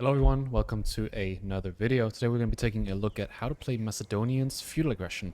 Hello everyone, welcome to another video. Today we're going to be taking a look at how to play Macedonians feudal aggression.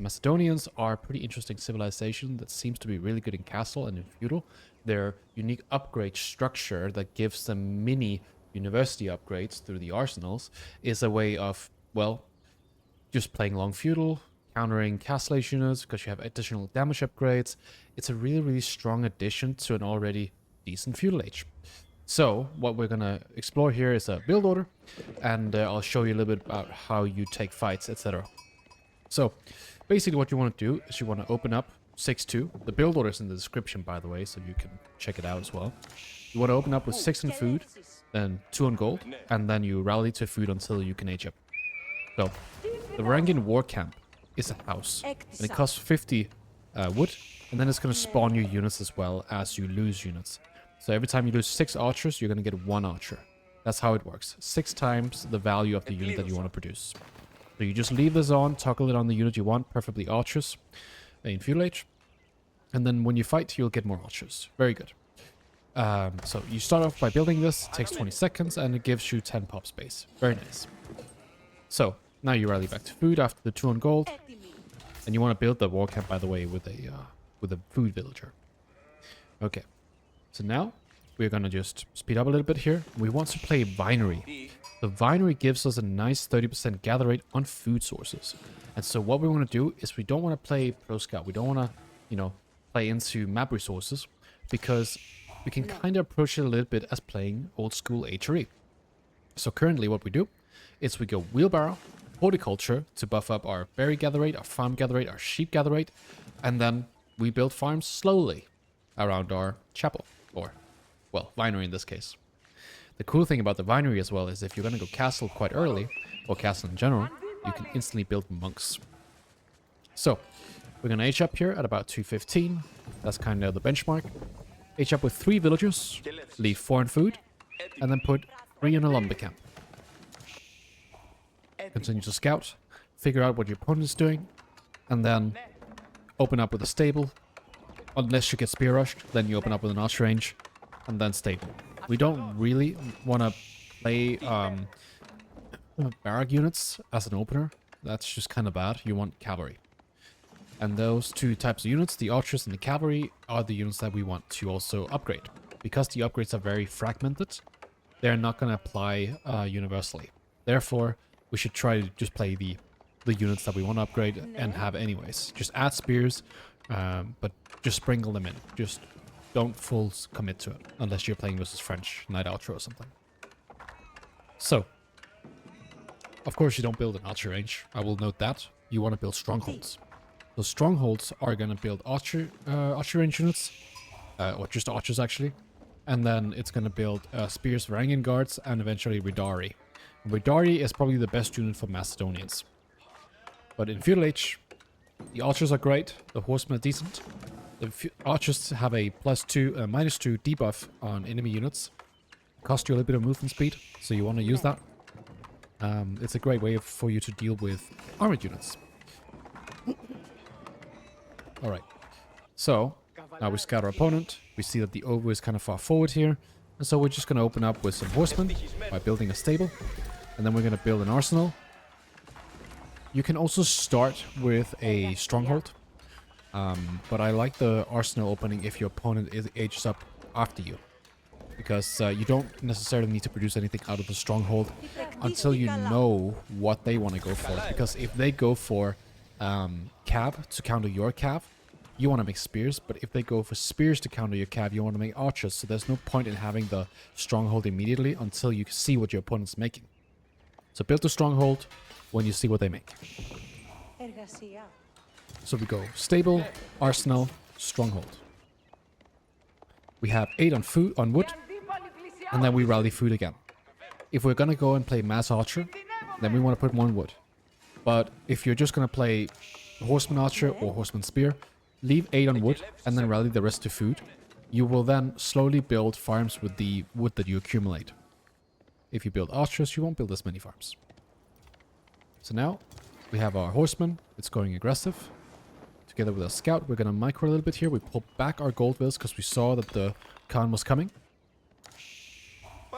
Macedonians are a pretty interesting civilization that seems to be really good in castle and in feudal. Their unique upgrade structure that gives them mini university upgrades through the arsenals is a way of, well, just playing long feudal, countering castle age units because you have additional damage upgrades. It's a really strong addition to an already decent feudal age. So what we're gonna explore here is a build order, and I'll show you a little bit about how you take fights, etc. So basically what you want to do is you want to open up 6-2. The build order is in the description, by the way, so you can check it out as well. You want to open up with 6 on food, then 2 on gold, and then you rally to food until you can age up. So the Varangian war camp is a house, and it costs 50 wood, and then it's going to spawn you units as well as you lose units. So every time you lose 6 archers, you're going to get 1 archer. That's how it works. 6 times the value of the unit that you want to produce. So you just leave this on, toggle it on the unit you want, preferably archers in feudal age. And then when you fight, you'll get more archers. Very good. So you start off by building this. It takes 20 seconds and it gives you 10 pop space. Very nice. So now you rally back to food after the 2 on gold. And you want to build the war camp, by the way, with a food villager. Okay. So now we're going to just speed up a little bit here. We want to play Vinery. The Vinery gives us a nice 30% gather rate on food sources. And so what we want to do is we don't want to play Pro Scout. We don't want to, play into map resources because we can kind of approach it a little bit as playing old school HRE. So currently what we do is we go Wheelbarrow, Horticulture to buff up our berry gather rate, our farm gather rate, our sheep gather rate, and then we build farms slowly around our chapel. Or, well, Vinery in this case. The cool thing about the Vinery as well is if you're going to go castle quite early, or castle in general, you can instantly build monks. So, we're going to age up here at about 215. That's kind of the benchmark. Age up with 3 villagers, leave 4 in food, and then put 3 in a lumber camp. Continue to scout, figure out what your opponent is doing, and then open up with a stable. Unless you get spear rushed, then you open up with an archer range, and then stable. We don't really want to play barrack units as an opener. That's just kind of bad. You want cavalry. And those 2 types of units, the archers and the cavalry, are the units that we want to also upgrade. Because the upgrades are very fragmented, they're not going to apply universally. Therefore, we should try to just play the units that we want to upgrade and have anyways. Just add spears, but just sprinkle them in. Just don't full commit to it, unless you're playing versus French Knight Archer or something. So, of course you don't build an archer range. I will note that. You want to build strongholds. Those strongholds are going to build archer range units, or just archers actually. And then it's going to build spears, Varangian guards, and eventually Ridari. Ridari is probably the best unit for Macedonians. But in feudal age, the archers are great, the horsemen are decent. The archers have a +2, -2 debuff on enemy units. Cost you a little bit of movement speed, so you want to use that. It's a great way for you to deal with armored units. Alright, so now we scout our opponent. We see that the over is kind of far forward here. And so we're just going to open up with some horsemen by building a stable. And then we're going to build an arsenal. You can also start with a stronghold. But I like the arsenal opening if your opponent ages up after you. Because you don't necessarily need to produce anything out of the stronghold until you know what they want to go for. Because if they go for cav to counter your cav, you want to make spears. But if they go for spears to counter your cav, you want to make archers. So there's no point in having the stronghold immediately until you see what your opponent's making. So build the stronghold when you see what they make. So we go stable, arsenal, stronghold. We have 8 on food, on wood, and then we rally food again. If we're gonna go and play mass archer, then we want to put 1 wood. But if you're just gonna play horseman archer or horseman spear, leave 8 on wood and then rally the rest to food. You will then slowly build farms with the wood that you accumulate. If you build archers, you won't build as many farms. So now we have our horseman. It's going aggressive. Together with our scout, we're going to micro a little bit here. We pull back our gold vills because we saw that the Khan was coming.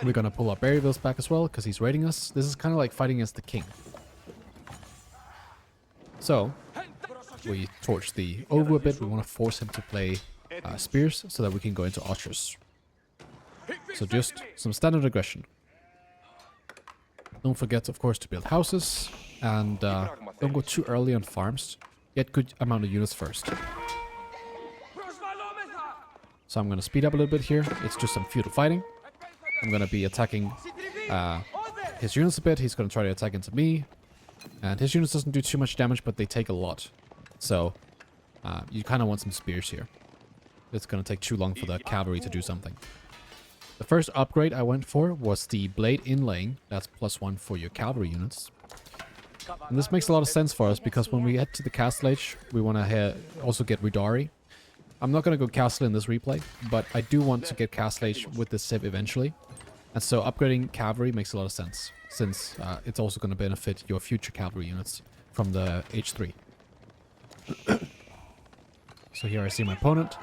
We're gonna pull our Berryvilles back as well, because he's raiding us. This is kind of like fighting as the king. So, we torch the Ovu a bit. We want to force him to play spears, so that we can go into archers. So just some standard aggression. Don't forget, of course, to build houses, and don't go too early on farms. Get good amount of units first. So I'm going to speed up a little bit here. It's just some feudal fighting. I'm going to be attacking his units a bit. He's going to try to attack into me. And his units doesn't do too much damage, but they take a lot. So you kind of want some spears here. It's going to take too long for the cavalry to do something. The first upgrade I went for was the blade inlaying. That's +1 for your cavalry units. And this makes a lot of sense for us, because when we head to the castle age, we want to also get Ridari. I'm not going to go castle in this replay, but I do want to get castle age with this civ eventually. And so upgrading cavalry makes a lot of sense, since it's also going to benefit your future cavalry units from the H3. So here I see my opponent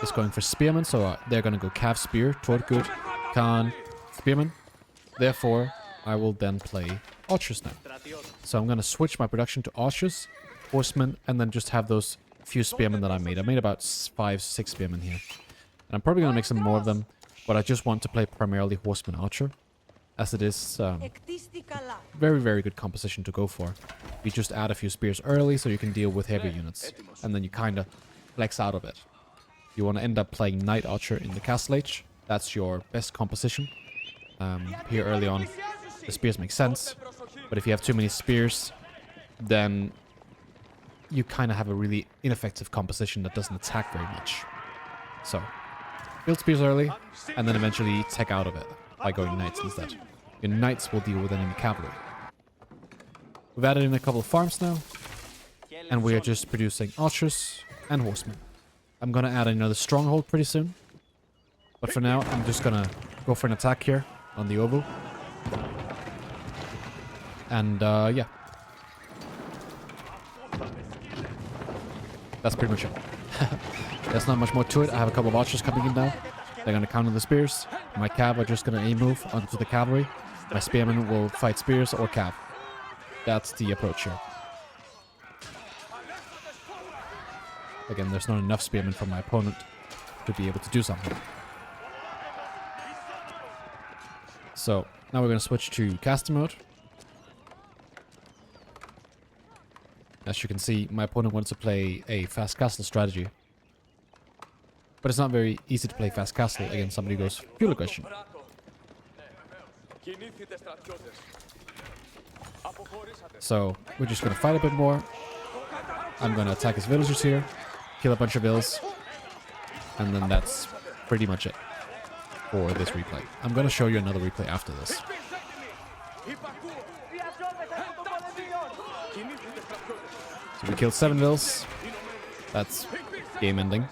is going for spearmen, so they're going to go cav spear, Tortgut, Khan, spearmen. Therefore, I will then play archers now. So I'm going to switch my production to archers, horsemen, and then just have those few spearmen that I made. I made about 5-6 spearmen here. And I'm probably going to make some more of them, but I just want to play primarily horseman archer, as it is very, very good composition to go for. You just add a few spears early so you can deal with heavy units, and then you kind of flex out of it. You want to end up playing knight archer in the castle age. That's your best composition. Here early on, the spears make sense, but if you have too many spears, then you kind of have a really ineffective composition that doesn't attack very much. So, build spears early, and then eventually tech out of it by going knights instead. Your knights will deal with enemy cavalry. We've added in a couple of farms now, and we are just producing archers and horsemen. I'm going to add another stronghold pretty soon, but for now, I'm just going to go for an attack here on the Ovu. And, yeah. That's pretty much it. There's not much more to it. I have a couple of archers coming in now. They're going to counter the spears. My cav are just going to A-move onto the cavalry. My spearmen will fight spears or cav. That's the approach here. Again, there's not enough spearmen for my opponent to be able to do something. So, now we're going to switch to caster mode. As you can see, my opponent wants to play a fast castle strategy. But it's not very easy to play fast castle against somebody who goes feudal aggression. So, we're just going to fight a bit more. I'm going to attack his villagers here, kill a bunch of vills, and then that's pretty much it for this replay. I'm going to show you another replay after this. So we killed 7 vills. That's game ending.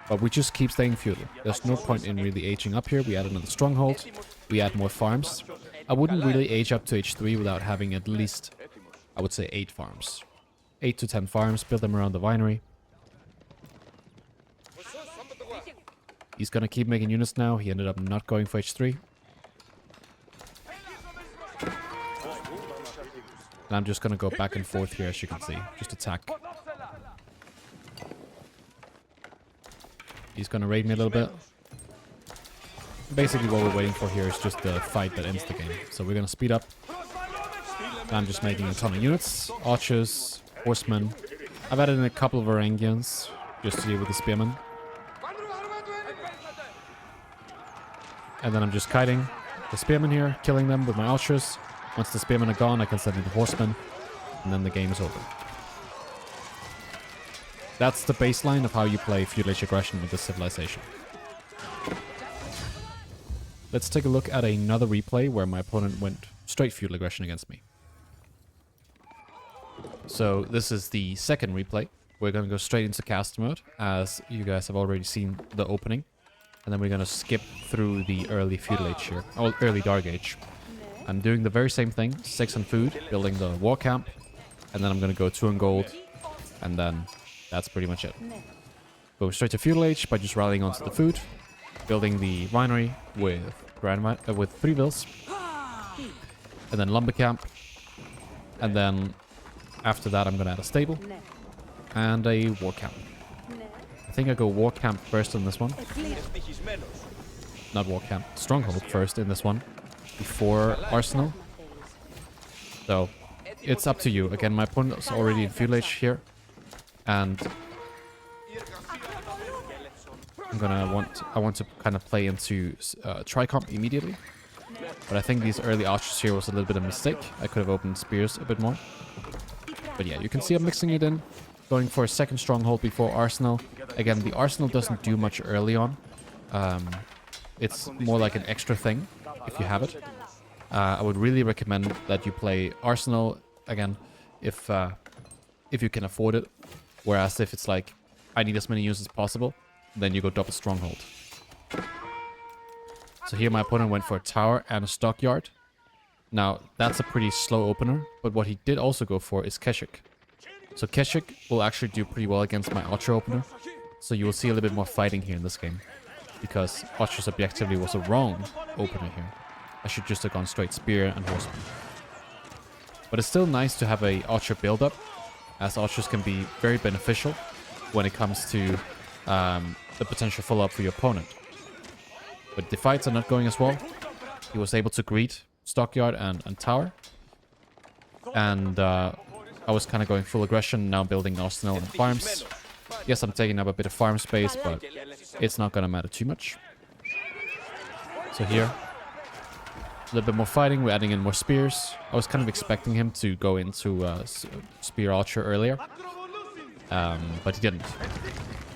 But we just keep staying feudal. There's no point in really aging up here. We add another stronghold. We add more farms. I wouldn't really age up to H3 without having at least, I would say, 8 farms. 8 to 10 farms. Build them around the winery. He's gonna keep making units now. He ended up not going for H3. And I'm just gonna go back and forth here, as you can see. Just attack. He's gonna raid me a little bit. Basically what we're waiting for here is just the fight that ends the game. So we're gonna speed up. And I'm just making a ton of units. Archers, horsemen. I've added in a couple of Varangians just to deal with the spearmen. And then I'm just kiting the spearmen here, killing them with my archers. Once the spearmen are gone, I can send in the horsemen, and then the game is over. That's the baseline of how you play feudal age aggression with this civilization. Let's take a look at another replay where my opponent went straight feudal aggression against me. So this is the second replay. We're going to go straight into caster mode, as you guys have already seen the opening. And then we're going to skip through the early feudal age here, or early dark age. I'm doing the very same thing, 6 on food, building the war camp, and then I'm going to go 2 on gold, and then that's pretty much it. Go straight to feudal age by just rallying onto the food, building the winery with with 3 vills, and then lumber camp, and then after that I'm gonna add a stable and a war camp. I think I go war camp first in this one. Not war camp, stronghold first in this one before arsenal. So it's up to you. Again, my opponent is already in feudal age here, and I want to kind of play into Tricomp immediately. But I think these early archers here was a little bit of a mistake. I could have opened spears a bit more. But yeah, you can see I'm mixing it in. Going for a second stronghold before arsenal. Again, the arsenal doesn't do much early on. It's more like an extra thing if you have it. I would really recommend that you play arsenal again if you can afford it. Whereas if it's like, I need as many units as possible, then you go double stronghold. So here my opponent went for a tower and a stockyard. Now, that's a pretty slow opener, but what he did also go for is Keshik. So Keshik will actually do pretty well against my archer opener. So you will see a little bit more fighting here in this game, because archers objectively was a wrong opener here. I should just have gone straight spear and horseman. But it's still nice to have a archer build-up, as archers can be very beneficial when it comes to the potential follow-up for your opponent. But the fights are not going as well. He was able to greet stockyard and tower. And I was kind of going full aggression, now building arsenal and farms. Yes, I'm taking up a bit of farm space, but it's not going to matter too much. So here, a little bit more fighting. We're adding in more spears. I was kind of expecting him to go into spear archer earlier. But he didn't.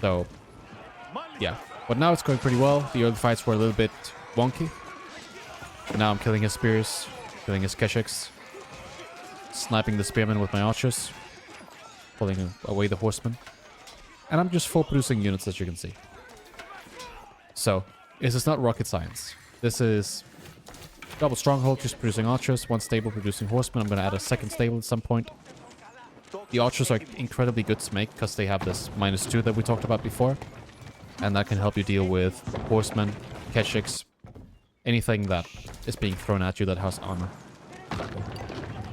So, yeah. But now it's going pretty well. The early fights were a little bit wonky. But now I'm killing his spears, killing his keshiks, sniping the spearmen with my archers, pulling away the horsemen. And I'm just full producing units, as you can see. So, this is not rocket science. This is double stronghold, just producing archers, one stable producing horsemen. I'm going to add a second stable at some point. The archers are incredibly good to make because they have this -2 that we talked about before. And that can help you deal with horsemen, keshiks, anything that is being thrown at you that has armor.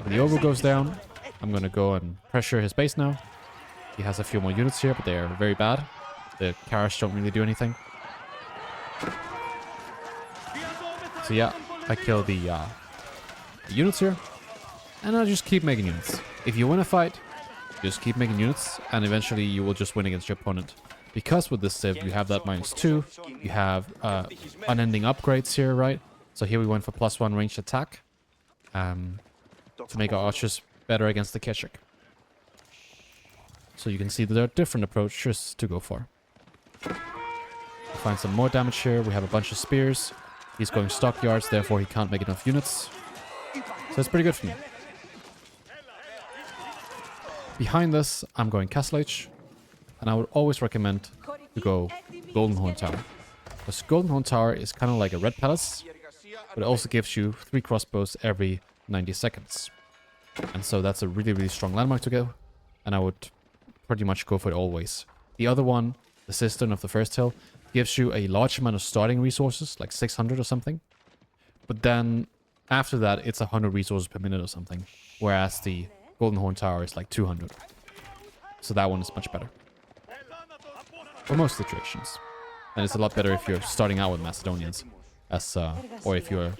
When the ogre goes down, I'm going to go and pressure his base now. He has a few more units here, but they are very bad. The Karash don't really do anything. So yeah, I kill the units here. And I just keep making units. If you win a fight, just keep making units, and eventually you will just win against your opponent. Because with this civ, you have that -2. You have unending upgrades here, right? So here we went for +1 ranged attack. To make our archers better against the Keshik. So you can see that there are different approaches to go for. Find some more damage here. We have a bunch of spears. He's going stockyards, therefore he can't make enough units. So it's pretty good for me. Behind this, I'm going Castle Age. And I would always recommend to go Golden Horn Tower. Because Golden Horn Tower is kind of like a Red Palace, but it also gives you 3 crossbows every 90 seconds. And so that's a really, really strong landmark to go. And I would pretty much go for it always. The other one, the Cistern of the First Hill, gives you a large amount of starting resources, like 600 or something. But then after that, it's 100 resources per minute or something. Whereas the Golden Horn Tower is like 200. So that one is much better. For most situations. And it's a lot better if you're starting out with Macedonians. Or if you're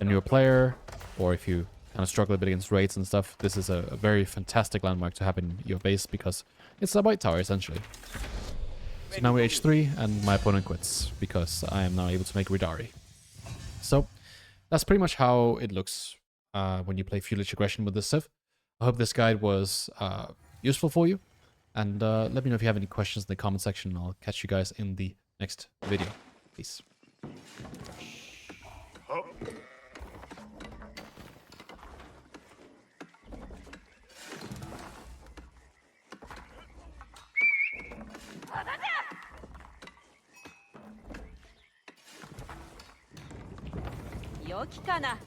a newer player, or if you kind of struggle a bit against raids and stuff. This is a very fantastic landmark to have in your base, because it's a white tower, essentially. So now we're H3, and my opponent quits, because I am now able to make Ridari. So, that's pretty much how it looks when you play Feudal Aggression with this civ. I hope this guide was useful for you. And let me know if you have any questions in the comment section. I'll catch you guys in the next video. Peace. Yoki kana.